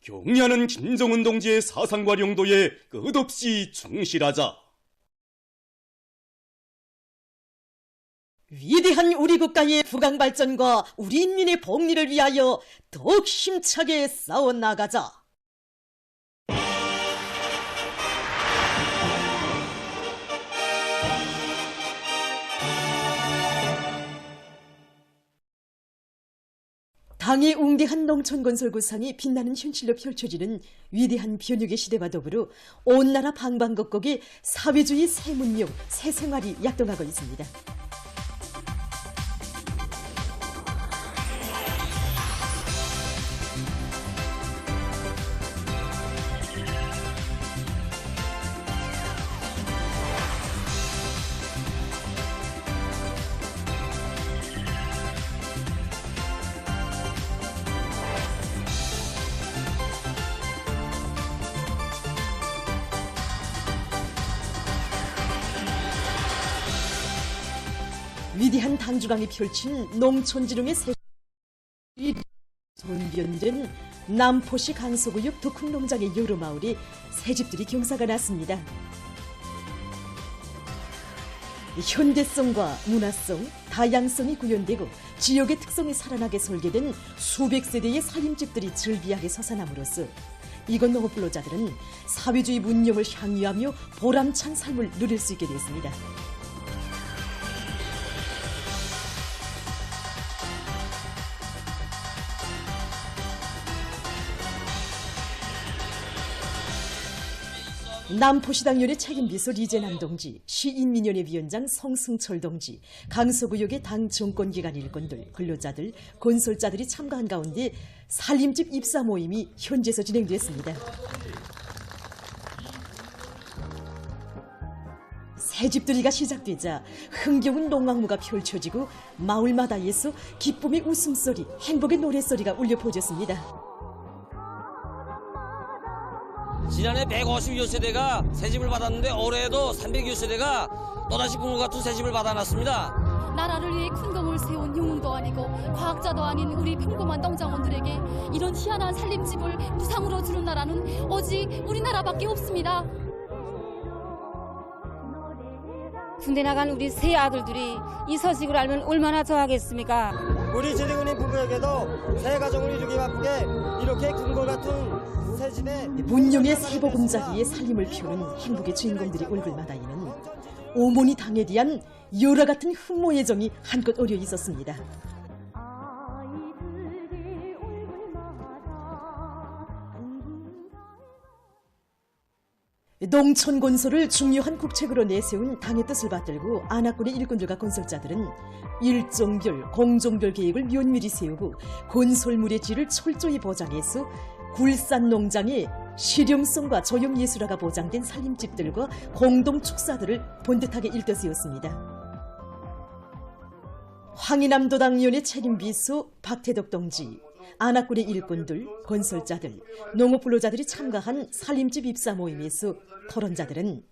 경의하는 김정은 동지의 사상과 용도에 끝없이 충실하자. 위대한 우리 국가의 부강 발전과 우리 인민의 복리를 위하여 더욱 힘차게 싸워 나가자. 당의 웅대한 농촌건설 구상이 빛나는 현실로 펼쳐지는 위대한 변혁의 시대와 더불어 온 나라 방방곡곡에 사회주의 새 문명, 새 생활이 약동하고 있습니다. 위대한 당주강이 펼친 농촌지능의 새 손변된 남포시 강서구역 덕흥농장의 여러 마을에 새집들이 경사가 났습니다. 현대성과 문화성, 다양성이 구현되고 지역의 특성이 살아나게 설계된 수백 세대의 살림집들이 즐비하게 솟아남으로써 이곳 농업근로자들은 사회주의 문명을 향유하며 보람찬 삶을 누릴 수 있게 됐습니다. 남포시당연의 책임비서 리재남 동지, 시인민연회 위원장 성승철 동지, 강서구역의 당 정권기관 일꾼들, 근로자들, 건설자들이 참가한 가운데 살림집 입사 모임이 현지에서 진행됐습니다. 새집들이가 시작되자 흥겨운 농악무가 펼쳐지고 마을마다에서 기쁨의 웃음소리, 행복의 노랫소리가 울려 퍼졌습니다. 지난해 152세대가 새집을 받았는데 올해에도 302세대가 또다시 꿈과 같은 새집을 받아놨습니다. 나라를 위해 큰 공을 세운 영웅도 아니고 과학자도 아닌 우리 평범한 농장원들에게 이런 희한한 살림집을 무상으로 주는 나라는 오직 우리나라밖에 없습니다. 군대 나간 우리 세 아들들이 이 소식을 알면 얼마나 좋아하겠습니까? 우리 지리군인 부부에게도 새 가정을 이루기 바쁘게 이렇게 금고 같은 새집에 문명의 새보금자리에 살림을 피우는 행복의 주인공들이 얼굴마다에는 오모니 당에 대한 열화 같은 흠모의 정이 한껏 어려 있었습니다. 농촌 건설을 중요한 국책으로 내세운 당의 뜻을 받들고 안압군의 일꾼들과 건설자들은 일종별, 공종별 계획을 면밀히 세우고 건설물의 질을 철저히 보장해서 굴산 농장의 실용성과 조형예술화가 보장된 살림집들과 공동축사들을 본듯하게 일떠세웠습니다. 황희남도 당위원회 책임비서 박태덕 동지, 안압군의 일꾼들, 건설자들, 농업근로자들이 참가한 살림집 입사 모임에서 토론자들은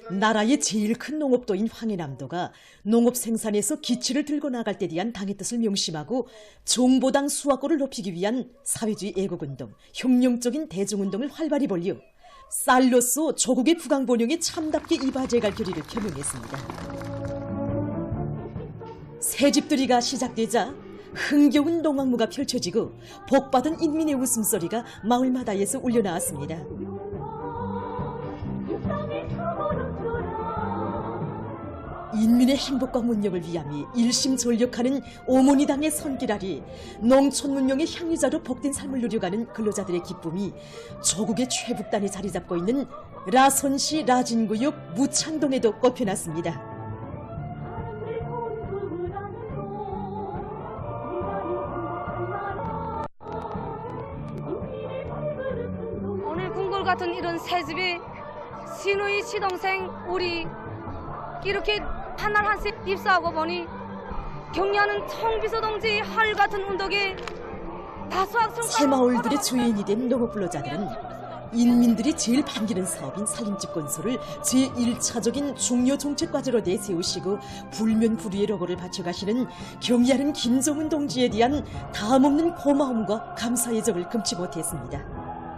나라의 제일 큰 농업도인 황해남도가 농업 생산에서 기치를 들고 나갈 때 대한 당의 뜻을 명심하고 정보당 수확고를 높이기 위한 사회주의 애국운동, 혁명적인 대중운동을 활발히 벌여 쌀로서 조국의 부강번영에 참답게 이바지해갈 결의를 표명했습니다. 새집들이가 시작되자 흥겨운 농악무가 펼쳐지고 복받은 인민의 웃음소리가 마을마다에서 울려나왔습니다. 인민의 행복과 문명을 위함에 일심전력하는 오모니 당의 손길 아래 농촌 문명의 향유자로 복된 삶을 누려가는 근로자들의 기쁨이 조국의 최북단에 자리 잡고 있는 라선시 라진구역 무창동에도 꼽혀놨습니다. 오늘 궁궐 같은 이런 새집이 시누이 시동생 우리 이렇게 한날 한씩 입사하고 보니 경리하는 청비서 동지 할 같은 운동에 다수학 새마을들의 주인이 된 농업근로자들은 인민들이 제일 반기는 사업인 살림집 건설을 제1차적인 중요 정책과제로 내세우시고 불면불의의 로고를 바쳐가시는 경의하는 김정은 동지에 대한 다함없는 고마움과 감사의 정을 금치 못했습니다.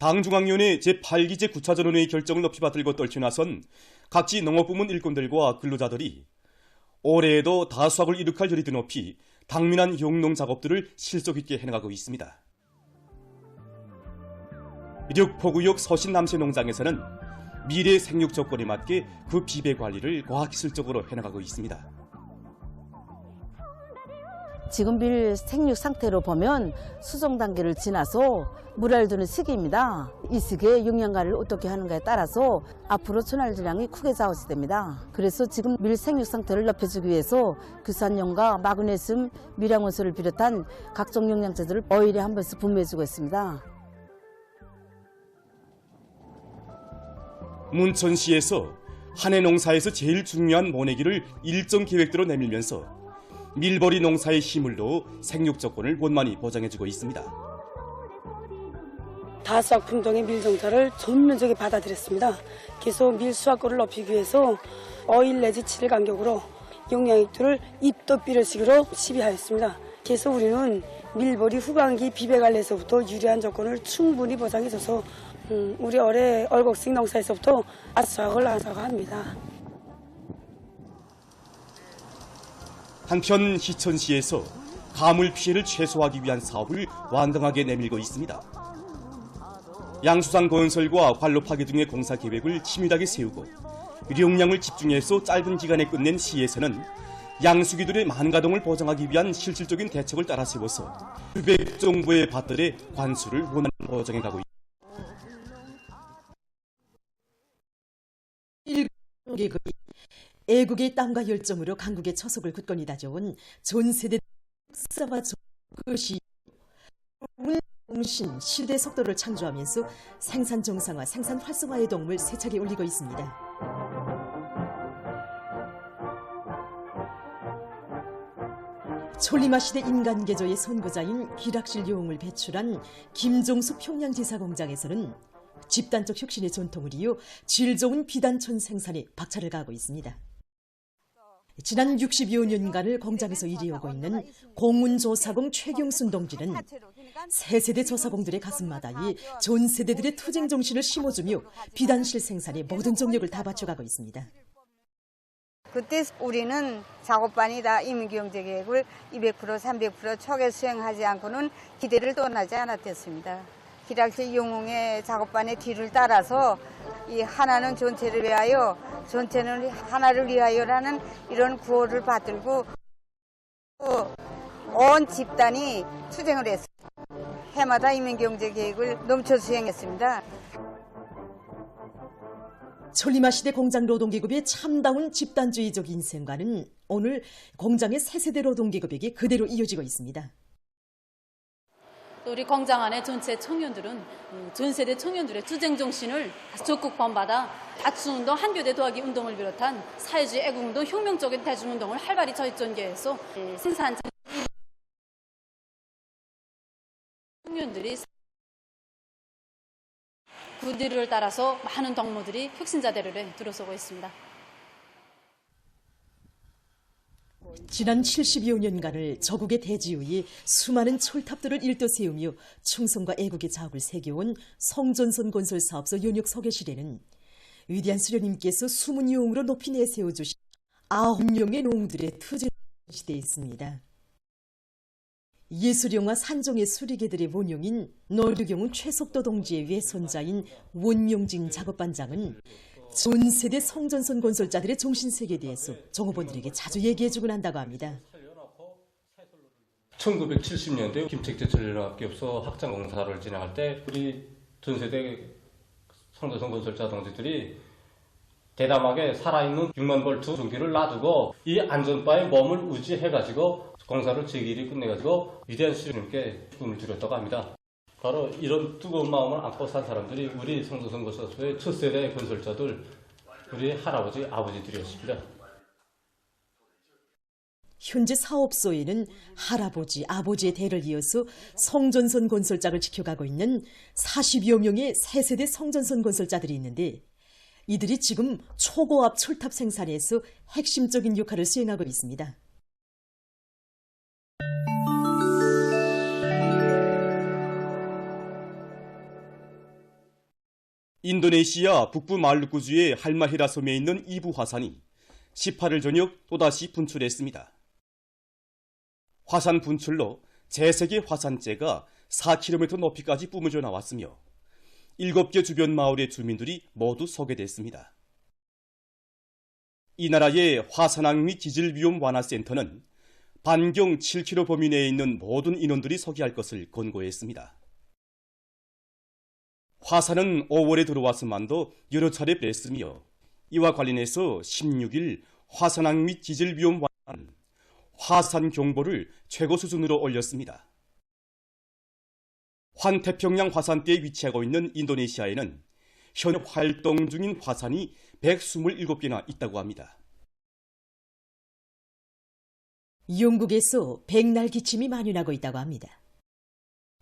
당중앙위원회 제8기 제9차전원회의 결정을 높이 받들고 떨쳐나선 각지 농업부문 일꾼들과 근로자들이 올해에도 다수확을 이룩할 열이 드높이 당면한 용농 작업들을 실속 있게 해나가고 있습니다. 력포구역 서신남새 농장에서는 미래 생육 조건에 맞게 그 비배 관리를 과학기술적으로 해나가고 있습니다. 지금 밀 생육 상태로 보면 수정 단계를 지나서 물알 드는 시기입니다. 이 시기에 영양가를 어떻게 하는가에 따라서 앞으로 촌알 질량이 크게 좌우됩니다. 그래서 지금 밀 생육 상태를 높여주기 위해서 규산염과 마그네슘, 밀양원소를 비롯한 각종 영양제들을 어일에 한 번씩 분무해주고 있습니다. 문천시에서 한 해 농사에서 제일 중요한 모내기를 일정 계획대로 내밀면서 밀벌이 농사에 힘을 넣어 생육 조건을 원만히 보장해주고 있습니다. 다수학 품종의 밀 정타를 전면적으로 받아들였습니다. 그래서 밀 수확고를 높이기 위해서 어일 내지 7일 간격으로 용량액들을 입도 삐려식으로 시비하였습니다. 그래서 우리는 밀벌이 후반기 비배 관리에서부터 유리한 조건을 충분히 보장해줘서 우리 올해 얼곡식 농사에서부터 수확을 나서합니다. 한편 희천시에서 가물 피해를 최소화하기 위한 사업을 완강하게 내밀고 있습니다. 양수장 건설과 관로 파괴 등의 공사 계획을 치밀하게 세우고 용량을 집중해서 짧은 기간에 끝낸 시에서는 양수기들의 만가동을 보장하기 위한 실질적인 대책을 따라 세워서 수백 정부의 밭들의 관수를 원만히 보장해가고 있습니다. 애국의 땀과 열정으로 강국의 처석을 굳건히 다져온 전 세대 역사와 그것이 동신 시대 속도를 창조하면서 생산 정상화, 생산 활성화의 동물 세차게 올리고 있습니다. 촐리마 시대 인간 개조의 선구자인 기락실 요홍을 배출한 김종수 평양지사 공장에서는 집단적 혁신의 전통을 이어 질 좋은 비단천 생산에 박차를 가하고 있습니다. 지난 60여 년간을 공장에서 일해오고 있는 공운조사공 최경순 동지는 새 세대 조사공들의 가슴마다에 전 세대들의 투쟁 정신을 심어주며 비단실 생산에 모든 정력을 다 바쳐가고 있습니다. 그때 우리는 작업반이 다 임기경제계획을 200%, 300% 초계 수행하지 않고는 기대를 떠나지 않았댔습니다. 기락실 용웅의 작업반의 뒤를 따라서 이 하나는 전체를 위하여, 전체는 하나를 위하여라는 이런 구호를 받들고 온 집단이 투쟁을 했습니다. 해마다 임기경제계획을 넘쳐 수행했습니다. 촐리마 시대 공장 노동계급의 참다운 집단주의적 인생과는 오늘 공장의 새세대 노동계급에게 그대로 이어지고 있습니다. 우리 공장 안에 전체 청년들은 전 세대 청년들의 투쟁 정신을 적극 본받아 다층운동, 한교대 도하기 운동을 비롯한 사회주의 애국운동, 혁명적인 대중운동을 활발히 전개해서 생산 청년들이 그 뒤를 따라서 많은 동무들이 혁신자대로에 들어서고 있습니다. 지난 70여 년간을 저국의 대지위에 수많은 철탑들을 일떠 세우며 충성과 애국의 자업을 새겨온 성전선 건설 사업소 연역 서계실에는 위대한 수련님께서 숨은 용으로 높이 내세워주신 9명의 농들의 투쟁 시대에 있습니다. 예술영화 산종의 수리개들의 원흉인 노류경은 최석도 동지의 외손자인 원명진 작업반장은 전 세대 성전선 건설자들의 정신세계에 대해서 종업원들에게 자주 얘기해주곤 한다고 합니다. 1970년대 김책재 전력기업소 확장공사를 진행할 때 우리 전 세대 성전선 건설자 동지들이 대담하게 살아있는 6만 볼트 전기를 놔두고 이 안전바에 몸을 의지해가지고 공사를 제길이 끝내가지고 위대한 수련님께 꿈을 드렸다고 합니다. 바로 이런 뜨거운 마음을 안고 산 사람들이 우리 성전선 건설소의 첫 세대 건설자들, 우리 할아버지, 아버지들이었습니다. 현재 사업소에는 할아버지, 아버지의 대를 이어서 성전선 건설장을 지켜가고 있는 40여 명의 새 세대 성전선 건설자들이 있는데 이들이 지금 초고압 철탑 생산에서 핵심적인 역할을 수행하고 있습니다. 인도네시아 북부 말루쿠주의 할마헤라 섬에 있는 이부 화산이 18일 저녁 또다시 분출했습니다. 화산 분출로 제세계 화산재가 4km 높이까지 뿜어져 나왔으며 7개 주변 마을의 주민들이 모두 소개됐습니다. 이 나라의 화산황 및 지질위험 완화센터는 반경 7km 범위 내에 있는 모든 인원들이 소개할 것을 권고했습니다. 화산은 5월에 들어왔음만도 여러 차례 뺐으며 이와 관련해서 16일 화산황 및 지질위험 완화는 화산 경보를 최고 수준으로 올렸습니다. 환태평양 화산대에 위치하고 있는 인도네시아에는 현 활동 중인 화산이 127개나 있다고 합니다. 영국에서 백날 기침이 만연하고 있다고 합니다.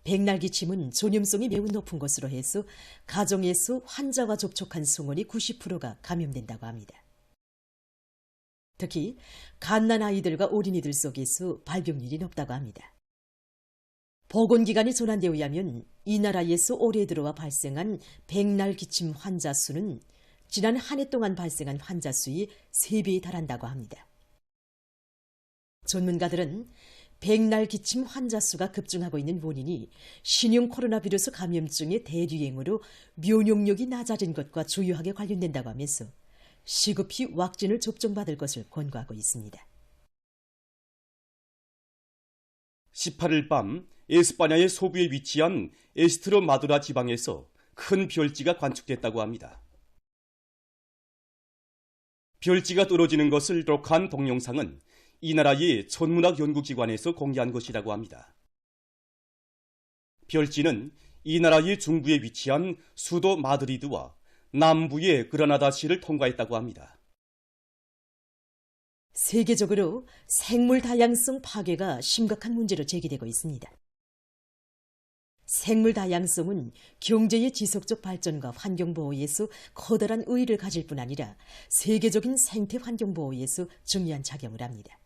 백날 기침은 전염성이 매우 높은 것으로 해서 가정에서 환자와 접촉한 성원이 90%가 감염된다고 합니다. 특히 갓난 아이들과 어린이들 속에서 발병률이 높다고 합니다. 보건기관의 전환대에 의하면 이 나라에서 올해 들어와 발생한 백날 기침 환자 수는 지난 한 해 동안 발생한 환자 수의 3배에 달한다고 합니다. 전문가들은 백날 기침 환자 수가 급증하고 있는 원인이 신형 코로나 바이러스 감염증의 대유행으로 면역력이 낮아진 것과 주요하게 관련된다고 하면서 시급히 왁진을 접종받을 것을 권고하고 있습니다. 18일 밤 에스파냐의 소부에 위치한 에스트로마두라 지방에서 큰 별지가 관측됐다고 합니다. 별지가 떨어지는 것을 기록한 동영상은 이 나라의 천문학 연구기관에서 공개한 것이라고 합니다. 별지는 이 나라의 중부에 위치한 수도 마드리드와 남부의 그라나다시를 통과했다고 합니다. 세계적으로 생물 다양성 파괴가 심각한 문제로 제기되고 있습니다. 생물 다양성은 경제의 지속적 발전과 환경보호에서 커다란 의의를 가질 뿐 아니라 세계적인 생태 환경보호에서 중요한 작용을 합니다.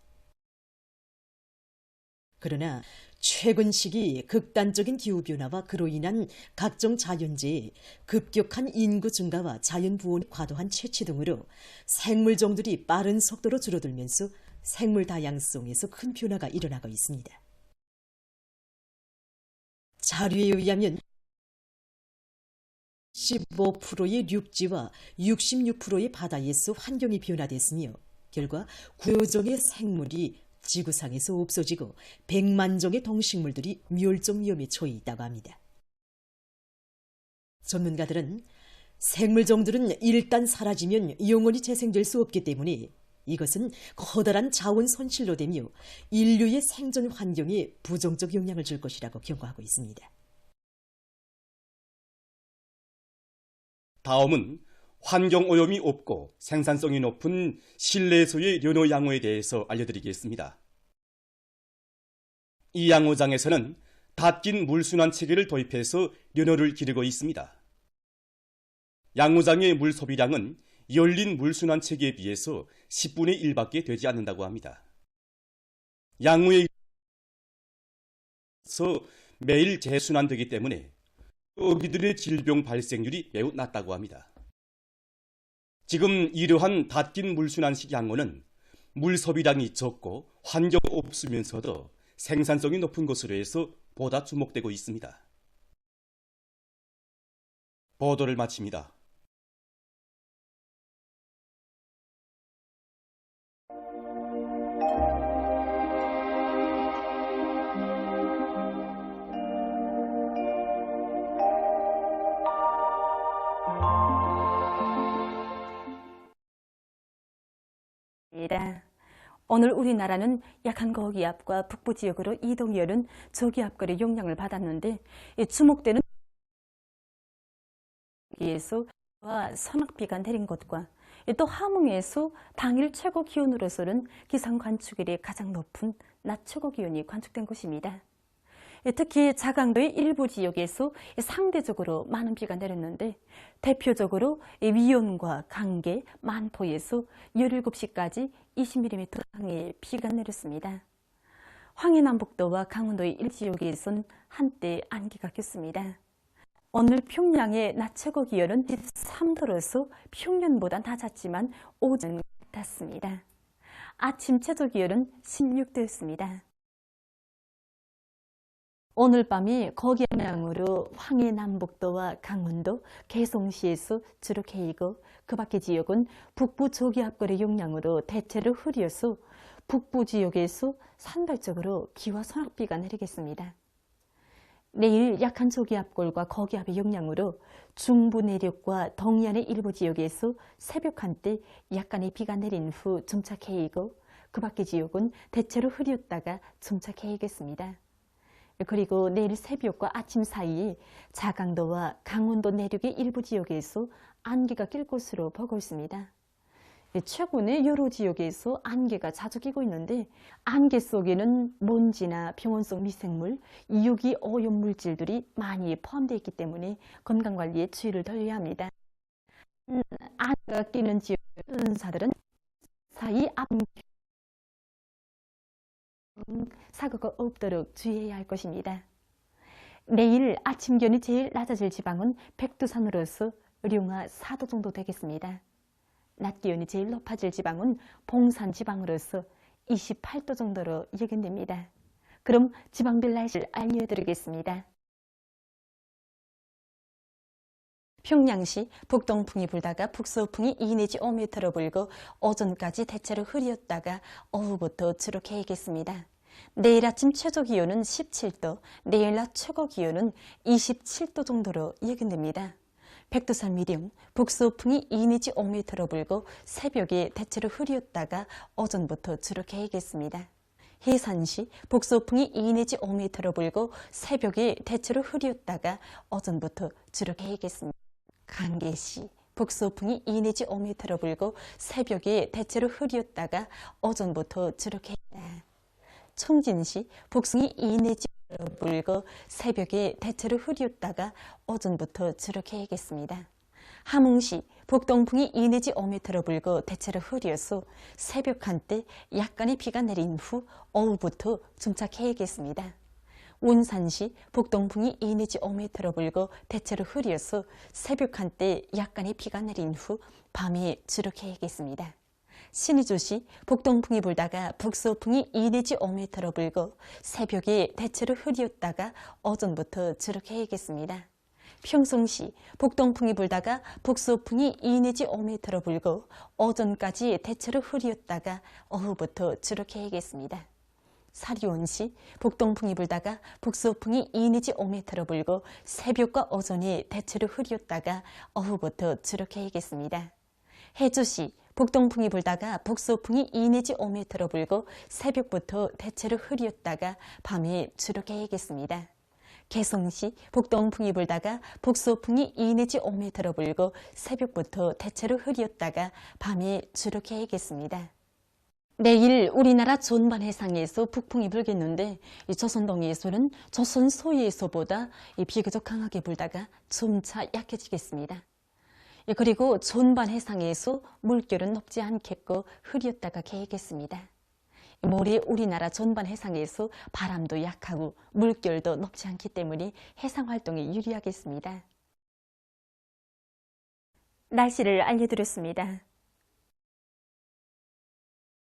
그러나 최근 시기 극단적인 기후변화와 그로 인한 각종 자연재해, 급격한 인구 증가와 자연부원의 과도한 채취 등으로 생물종들이 빠른 속도로 줄어들면서 생물 다양성에서 큰 변화가 일어나고 있습니다. 자료에 의하면 15%의 육지와 66%의 바다에서 환경이 변화됐으며 결과 9종의 생물이 지구상에서 없어지고 100만 종의 동식물들이 멸종 위험에 처해 있다고 합니다. 전문가들은 생물종들은 일단 사라지면 영원히 재생될 수 없기 때문에 이것은 커다란 자원 손실로 되며 인류의 생존 환경에 부정적 영향을 줄 것이라고 경고하고 있습니다. 다음은 환경오염이 없고 생산성이 높은 실내에서의 련호 양호에 대해서 알려드리겠습니다. 이 양호장에서는 닫힌 물순환 체계를 도입해서 련호를 기르고 있습니다. 양호장의 물 소비량은 열린 물순환 체계에 비해서 10분의 1밖에 되지 않는다고 합니다. 양호에서 매일 재순환되기 때문에 어기들의 질병 발생률이 매우 낮다고 합니다. 지금 이러한 닫힌 물순환식 양호는 물 소비량이 적고 환경 없으면서도 생산성이 높은 것으로 해서 보다 주목되고 있습니다. 보도를 마칩니다. 오늘 우리나라는 약한 고기압과 북부 지역으로 이동이어는 저기압거리 영향을 받았는데 주목되는 여기에서 서낙비가 내린 곳과 또 함흥에서 당일 최고 기온으로서는 기상 관측일이 가장 높은 낮 최고 기온이 관측된 곳입니다. 특히 자강도의 일부 지역에서 상대적으로 많은 비가 내렸는데 대표적으로 위원과 강계, 만포에서 17시까지 20mm 강의 비가 내렸습니다. 황해남북도와 강원도의 일지역에선 한때 안개가 꼈습니다. 오늘 평양의 낮 최고 기온은 13도로서 평년보다 낮았지만 오전 같았습니다. 아침 최저 기온은 16도였습니다. 오늘 밤이 거기 영향으로 황해남북도와 강원도, 개성시에서 주로 개이고 그 밖의 지역은 북부 저기압골의 영향으로 대체로 흐려서 북부 지역에서 산발적으로 기와 소낙비가 내리겠습니다. 내일 약한 저기압골과 거기압의 영향으로 중부 내륙과 동해안의 일부 지역에서 새벽 한때 약간의 비가 내린 후 점차 개이고 그 밖의 지역은 대체로 흐렸다가 점차 개이겠습니다. 그리고 내일 새벽과 아침 사이에 자강도와 강원도 내륙의 일부 지역에서 안개가 낄 것으로 보고 있습니다. 최근에 여러 지역에서 안개가 자주 끼고 있는데 안개 속에는 먼지나 병원성 미생물, 유기 오염 물질들이 많이 포함되어 있기 때문에 건강관리에 주의를 돌려야 합니다. 안개가 끼는 지역 운사들은 사이 사고가 없도록 주의해야 할 것입니다. 내일 아침 기온이 제일 낮아질 지방은 백두산으로서 룡화 4도 정도 되겠습니다. 낮 기온이 제일 높아질 지방은 봉산 지방으로서 28도 정도로 예견됩니다. 그럼 지방별 날씨를 알려드리겠습니다. 평양시 북동풍이 불다가 북서풍이 2 내지 5m로 불고 오전까지 대체로 흐렸다가 오후부터 주로 개이겠습니다. 내일 아침 최저 기온은 17도, 내일 낮 최고 기온은 27도 정도로 예견됩니다. 백두산 미령, 북서풍이 2 내지 5m로 불고 새벽에 대체로 흐렸다가 오전부터 주로 개이겠습니다. 해산시 북서풍이 2 내지 5m로 불고 새벽에 대체로 흐렸다가 오전부터 주로 개이겠습니다. 강계시 북서풍이 2 내지 5m로 불고 새벽에 대체로 흐렸다가 오전부터 주로 개입니다. 청진시 북서풍이 2 내지 5m로 불고 새벽에 대체로 흐렸다가 오전부터 주로 개이겠습니다. 함흥시 북동풍이 2 내지 5m로 불고 대체로 흐려서 새벽 한때 약간의 비가 내린 후 오후부터 점차 개이겠습니다. 운산시 북동풍이 2 내지 5m로 불고 대체로 흐려서 새벽 한때 약간의 비가 내린 후 밤에 주로 개이겠습니다. 신의주시 북동풍이 불다가 북서풍이 2 내지 5m로 불고 새벽에 대체로 흐렸다가 오전부터 주로 개이겠습니다. 평송시 북동풍이 불다가 북서풍이 2 내지 5m로 불고 오전까지 대체로 흐렸다가 오후부터 주로 개이겠습니다. 사리온시 북동풍이 불다가 북서풍이 2 내지 5m로 불고 새벽과 오전에 대체로 흐렸다가 오후부터 주로 개이겠습니다. 해주시 북동풍이 불다가 북서풍이 2 내지 5m로 불고 새벽부터 대체로 흐렸다가 밤에 주로 개이겠습니다. 개성시 북동풍이 불다가 북서풍이 2 내지 5m로 불고 새벽부터 대체로 흐렸다가 밤에 주로 개이겠습니다. 내일 우리나라 전반 해상에서 북풍이 불겠는데 이 조선동해에서는 조선 서해에서보다 비교적 강하게 불다가 점차 약해지겠습니다. 그리고 전반 해상에서 물결은 높지 않겠고 흐렸다가 개이겠습니다. 모레 우리나라 전반 해상에서 바람도 약하고 물결도 높지 않기 때문에 해상 활동에 유리하겠습니다. 날씨를 알려드렸습니다.